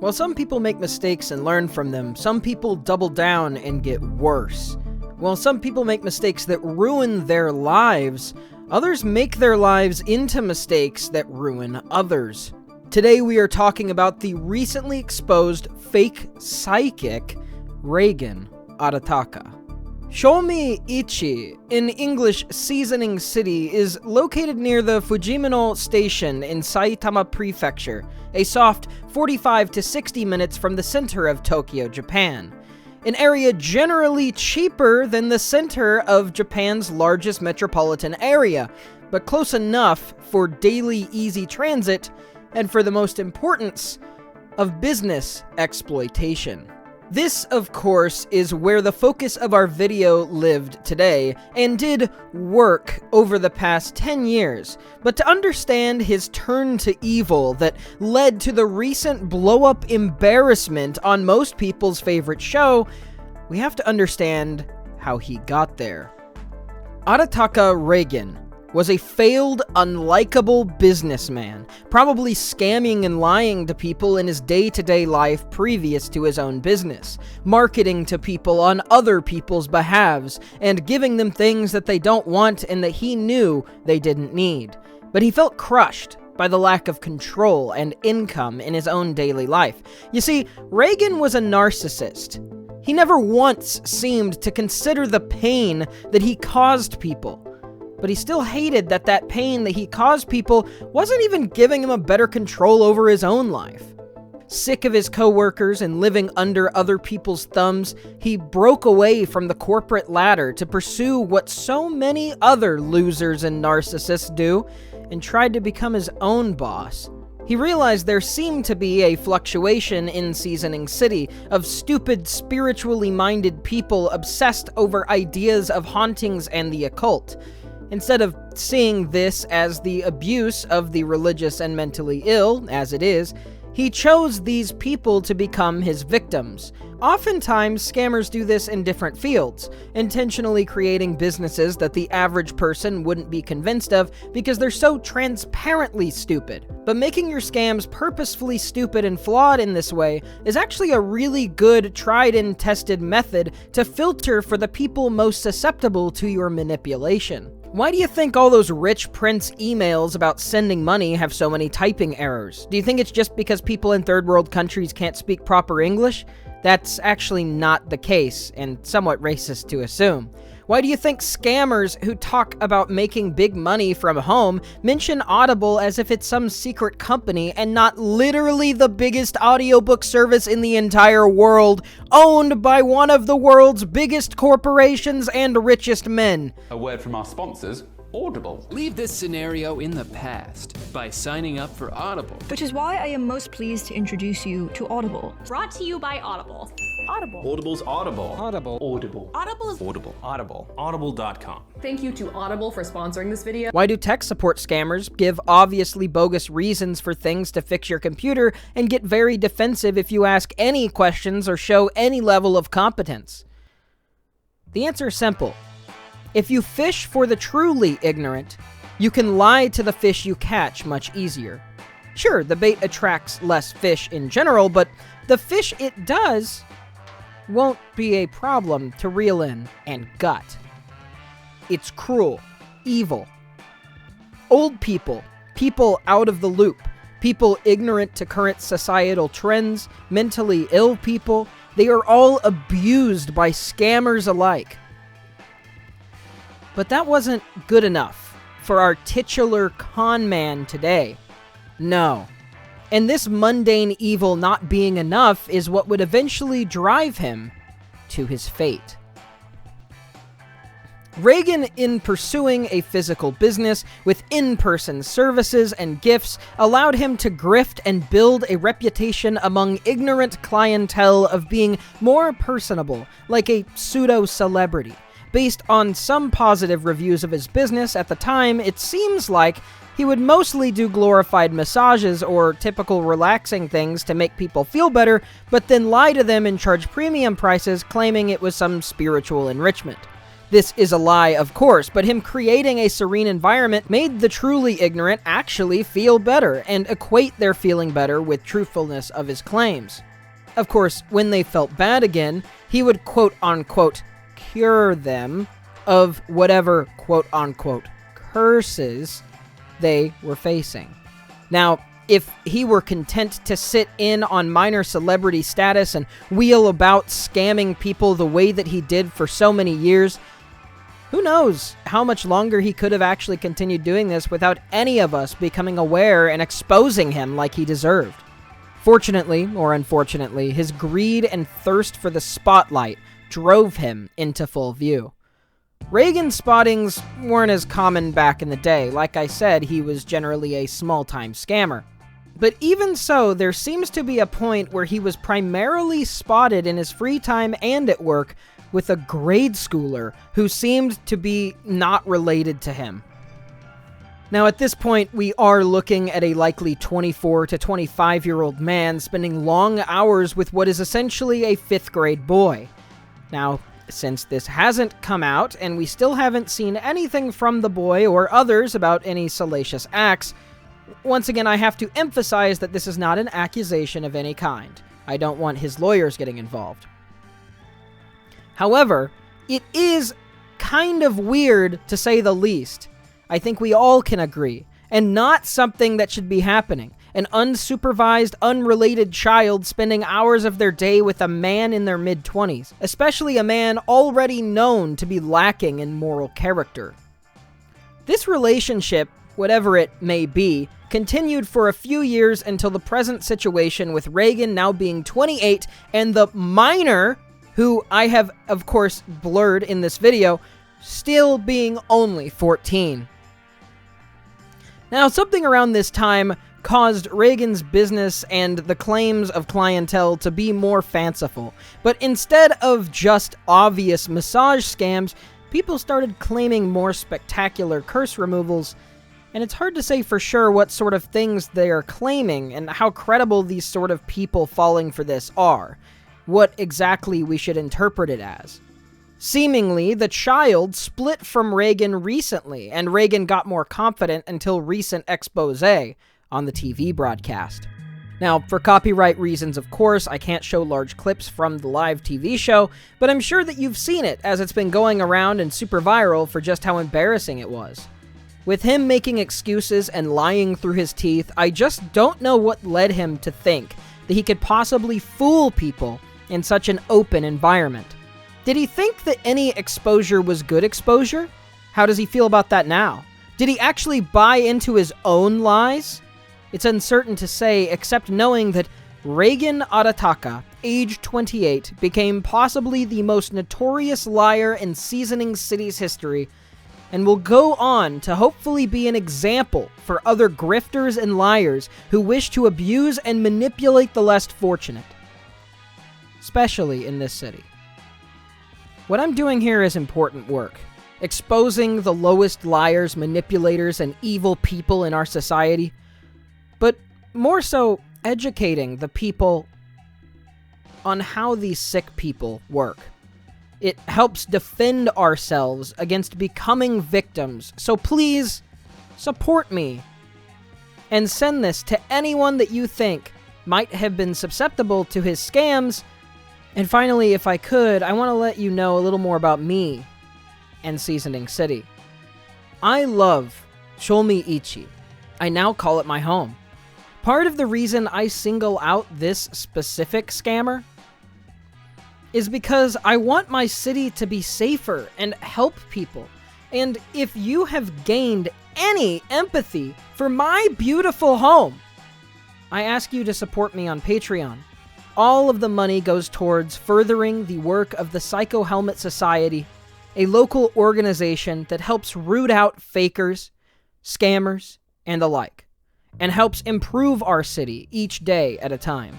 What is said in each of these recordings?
While some people make mistakes and learn from them, some people double down and get worse. While some people make mistakes that ruin their lives, others make their lives into mistakes that ruin others. Today we are talking about the recently exposed fake psychic, Reigen Arataka. Shomi Ichi, in English Seasoning City, is located near the Fujimino Station in Saitama Prefecture, a soft 45 to 60 minutes from the center of Tokyo, Japan. An area generally cheaper than the center of Japan's largest metropolitan area, but close enough for daily easy transit and for the most importance of business exploitation. This, of course, is where the focus of our video lived today, and did work over the past 10 years. But to understand his turn to evil that led to the recent blow-up embarrassment on most people's favorite show, we have to understand how he got there. Arataka Reigen was a failed, unlikable businessman, probably scamming and lying to people in his day-to-day life previous to his own business, marketing to people on other people's behalves, and giving them things that they don't want and that he knew they didn't need. But he felt crushed by the lack of control and income in his own daily life. You see, Reigen was a narcissist. He never once seemed to consider the pain that he caused people. But he still hated that pain that he caused people wasn't even giving him a better control over his own life. Sick of his coworkers and living under other people's thumbs, he broke away from the corporate ladder to pursue what so many other losers and narcissists do, and tried to become his own boss. He realized there seemed to be a fluctuation in Seasoning City of stupid, spiritually minded people obsessed over ideas of hauntings and the occult. Instead of seeing this as the abuse of the religious and mentally ill, as it is, he chose these people to become his victims. Oftentimes, scammers do this in different fields, intentionally creating businesses that the average person wouldn't be convinced of because they're so transparently stupid. But making your scams purposefully stupid and flawed in this way is actually a really good, tried and tested method to filter for the people most susceptible to your manipulation. Why do you think all those rich prince emails about sending money have so many typing errors? Do you think it's just because people in third world countries can't speak proper English? That's actually not the case, and somewhat racist to assume. Why do you think scammers who talk about making big money from home mention Audible as if it's some secret company and not literally the biggest audiobook service in the entire world, owned by one of the world's biggest corporations and richest men? A word from our sponsors, Audible. Leave this scenario in the past by signing up for Audible. Which is why I am most pleased to introduce you to Audible. Brought to you by Audible. Audible. Audible's Audible. Audible. Audible. Audible is Audible. Audible. Audible.com. Thank you to Audible for sponsoring this video. Why do tech support scammers give obviously bogus reasons for things to fix your computer and get very defensive if you ask any questions or show any level of competence? The answer is simple. If you fish for the truly ignorant, you can lie to the fish you catch much easier. Sure, the bait attracts less fish in general, but the fish it does won't be a problem to reel in and gut. It's cruel, evil. Old people, people out of the loop, people ignorant to current societal trends, mentally ill people, they are all abused by scammers alike. But that wasn't good enough for our titular con man today. No. And this mundane evil not being enough is what would eventually drive him to his fate. Reigen, in pursuing a physical business with in-person services and gifts, allowed him to grift and build a reputation among ignorant clientele of being more personable, like a pseudo-celebrity. Based on some positive reviews of his business at the time, it seems like he would mostly do glorified massages or typical relaxing things to make people feel better, but then lie to them and charge premium prices claiming it was some spiritual enrichment. This is a lie, of course, but him creating a serene environment made the truly ignorant actually feel better and equate their feeling better with truthfulness of his claims. Of course, when they felt bad again, he would quote-unquote cure them of whatever quote-unquote curses they were facing. Now, if he were content to sit in on minor celebrity status and wheel about scamming people the way that he did for so many years, who knows how much longer he could have actually continued doing this without any of us becoming aware and exposing him like he deserved. Fortunately, or unfortunately, his greed and thirst for the spotlight drove him into full view. Reagan spottings weren't as common back in the day. Like I said, he was generally a small-time scammer. But even so, there seems to be a point where he was primarily spotted in his free time and at work with a grade schooler who seemed to be not related to him. Now at this point, we are looking at a likely 24 to 25-year-old man spending long hours with what is essentially a 5th grade boy. Now, since this hasn't come out, and we still haven't seen anything from the boy or others about any salacious acts, once again I have to emphasize that this is not an accusation of any kind. I don't want his lawyers getting involved. However, it is kind of weird, to say the least. I think we all can agree, and not something that should be happening. An unsupervised, unrelated child spending hours of their day with a man in their mid-20s, especially a man already known to be lacking in moral character. This relationship, whatever it may be, continued for a few years until the present situation with Reagan now being 28 and the minor, who I have, of course, blurred in this video, still being only 14. Now, something around this time caused Reagan's business and the claims of clientele to be more fanciful, but instead of just obvious massage scams, people started claiming more spectacular curse removals, and it's hard to say for sure what sort of things they are claiming and how credible these sort of people falling for this are, what exactly we should interpret it as. Seemingly, the child split from Reagan recently, and Reagan got more confident until recent expose on the TV broadcast. Now, for copyright reasons, of course, I can't show large clips from the live TV show, but I'm sure that you've seen it, as it's been going around and super viral for just how embarrassing it was. With him making excuses and lying through his teeth, I just don't know what led him to think that he could possibly fool people in such an open environment. Did he think that any exposure was good exposure? How does he feel about that now? Did he actually buy into his own lies? It's uncertain to say, except knowing that Reagan Arataka, age 28, became possibly the most notorious liar in Seasoning City's history, and will go on to hopefully be an example for other grifters and liars who wish to abuse and manipulate the less fortunate, especially in this city. What I'm doing here is important work, exposing the lowest liars, manipulators, and evil people in our society, but more so educating the people on how these sick people work. It helps defend ourselves against becoming victims, so please support me and send this to anyone that you think might have been susceptible to his scams. And finally, if I could, I want to let you know a little more about me and Seasoning City. I love Shomi Ichi. I now call it my home. Part of the reason I single out this specific scammer is because I want my city to be safer and help people. And if you have gained any empathy for my beautiful home, I ask you to support me on Patreon. All of the money goes towards furthering the work of the Psycho Helmet Society, a local organization that helps root out fakers, scammers, and the like, and helps improve our city each day at a time.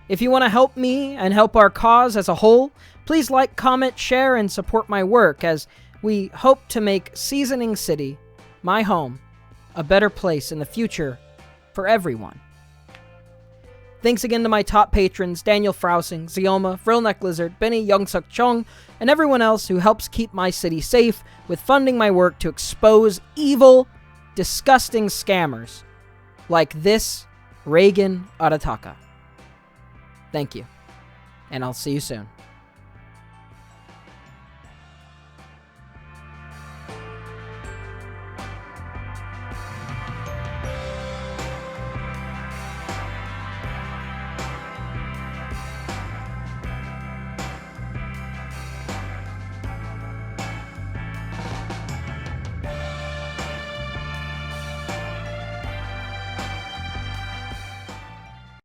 If you want to help me and help our cause as a whole, please like, comment, share, and support my work as we hope to make Seasoning City, my home, a better place in the future for everyone. Thanks again to my top patrons, Daniel Frousing, Zioma, Frillneck Lizard, Benny Youngsuk Chung, and everyone else who helps keep my city safe with funding my work to expose evil, disgusting scammers like this Reagan Arataka. Thank you, and I'll see you soon.